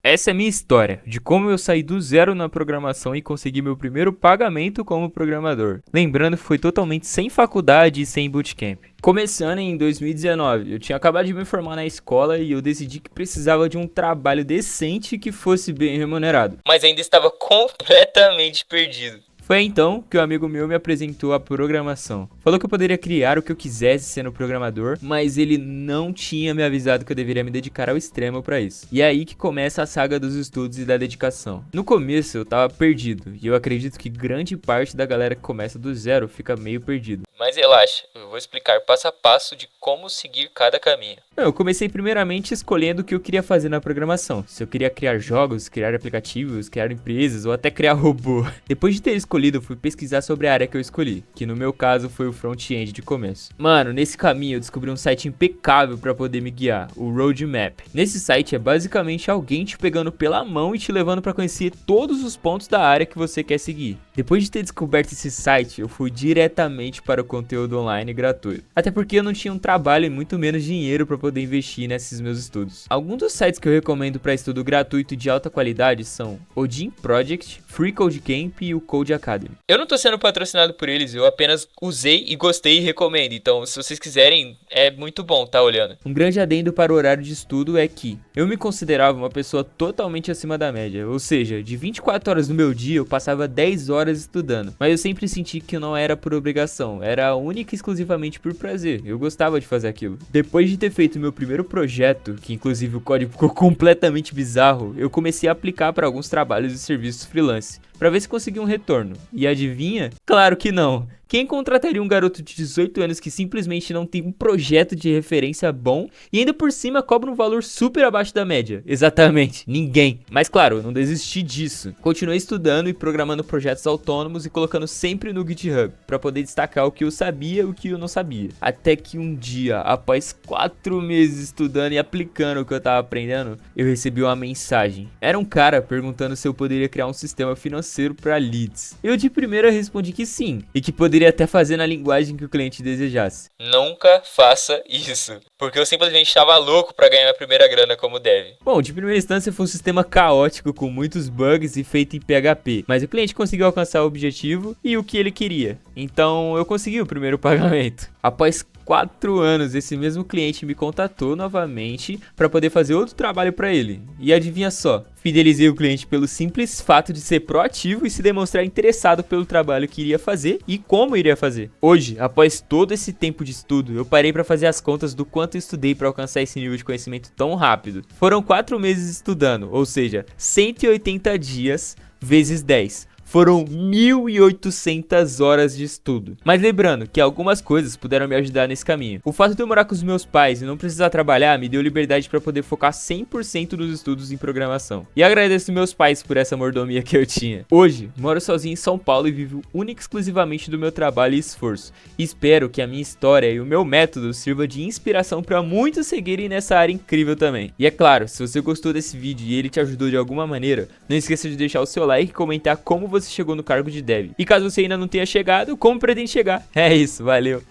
essa é a minha história, de como eu saí do zero na programação e consegui meu primeiro pagamento como programador. Lembrando que foi totalmente sem faculdade e sem bootcamp. Começando em 2019, eu tinha acabado de me formar na escola e eu decidi que precisava de um trabalho decente que fosse bem remunerado. Mas ainda estava completamente perdido. Foi então que um amigo meu me apresentou a programação. Falou que eu poderia criar o que eu quisesse sendo programador, mas ele não tinha me avisado que eu deveria me dedicar ao extremo para isso. E é aí que começa a saga dos estudos e da dedicação. No começo eu tava perdido, e eu acredito que grande parte da galera que começa do zero fica meio perdido. Mas relaxa, eu vou explicar passo a passo de como seguir cada caminho. Eu comecei primeiramente escolhendo o que eu queria fazer na programação. Se eu queria criar jogos, criar aplicativos, criar empresas ou até criar robô. Depois de ter escolhido, eu fui pesquisar sobre a área que eu escolhi, que no meu caso foi o front-end de começo. Mano, nesse caminho eu descobri um site impecável para poder me guiar, o Roadmap. Nesse site é basicamente alguém te pegando pela mão e te levando para conhecer todos os pontos da área que você quer seguir. Depois de ter descoberto esse site, eu fui diretamente para o conteúdo online gratuito. Até porque eu não tinha um trabalho e muito menos dinheiro para poder investir nesses meus estudos. Alguns dos sites que eu recomendo para estudo gratuito de alta qualidade são Odin Project, Free Code Camp e o Code Academy. Eu não tô sendo patrocinado por eles, eu apenas usei e gostei e recomendo. Então, se vocês quiserem, é muito bom tá olhando. Um grande adendo para o horário de estudo é que eu me considerava uma pessoa totalmente acima da média. Ou seja, de 24 horas no meu dia, eu passava 10 horas estudando. Mas eu sempre senti que não era por obrigação, era única e exclusivamente por prazer. Eu gostava de fazer aquilo. Depois de ter feito meu primeiro projeto, que inclusive o código ficou completamente bizarro, eu comecei a aplicar para alguns trabalhos e serviços freelance, para ver se conseguia um retorno. E adivinha? Claro que não. Quem contrataria um garoto de 18 anos que simplesmente não tem um projeto de referência bom e ainda por cima cobra um valor super abaixo da média? Exatamente, ninguém. Mas claro, eu não desisti disso. Continuei estudando e programando projetos autônomos e colocando sempre no GitHub, para poder destacar o que eu sabia e o que eu não sabia. Até que um dia, após 4 meses estudando e aplicando o que eu tava aprendendo, eu recebi uma mensagem. Era um cara perguntando se eu poderia criar um sistema financeiro para leads. Eu de primeira respondi que sim, e que poderia até fazer na linguagem que o cliente desejasse. Nunca faça isso, porque eu simplesmente estava louco para ganhar minha primeira grana como deve. Bom, de primeira instância foi um sistema caótico com muitos bugs e feito em PHP, mas o cliente conseguiu alcançar o objetivo e o que ele queria. Então eu consegui o primeiro pagamento. Após 4 anos, esse mesmo cliente me contatou novamente para poder fazer outro trabalho para ele. E adivinha só, fidelizei o cliente pelo simples fato de ser proativo e se demonstrar interessado pelo trabalho que iria fazer e como iria fazer. Hoje, após todo esse tempo de estudo, eu parei para fazer as contas do quanto eu estudei para alcançar esse nível de conhecimento tão rápido. Foram 4 meses estudando, ou seja, 180 dias vezes 10. Foram 1.800 horas de estudo. Mas lembrando que algumas coisas puderam me ajudar nesse caminho. O fato de eu morar com os meus pais e não precisar trabalhar me deu liberdade para poder focar 100% nos estudos em programação. E agradeço meus pais por essa mordomia que eu tinha. Hoje, moro sozinho em São Paulo e vivo única e exclusivamente do meu trabalho e esforço. E espero que a minha história e o meu método sirva de inspiração para muitos seguirem nessa área incrível também. E é claro, se você gostou desse vídeo e ele te ajudou de alguma maneira, não esqueça de deixar o seu like e comentar como você chegou no cargo de dev. E caso você ainda não tenha chegado, como pretende chegar? É isso, valeu!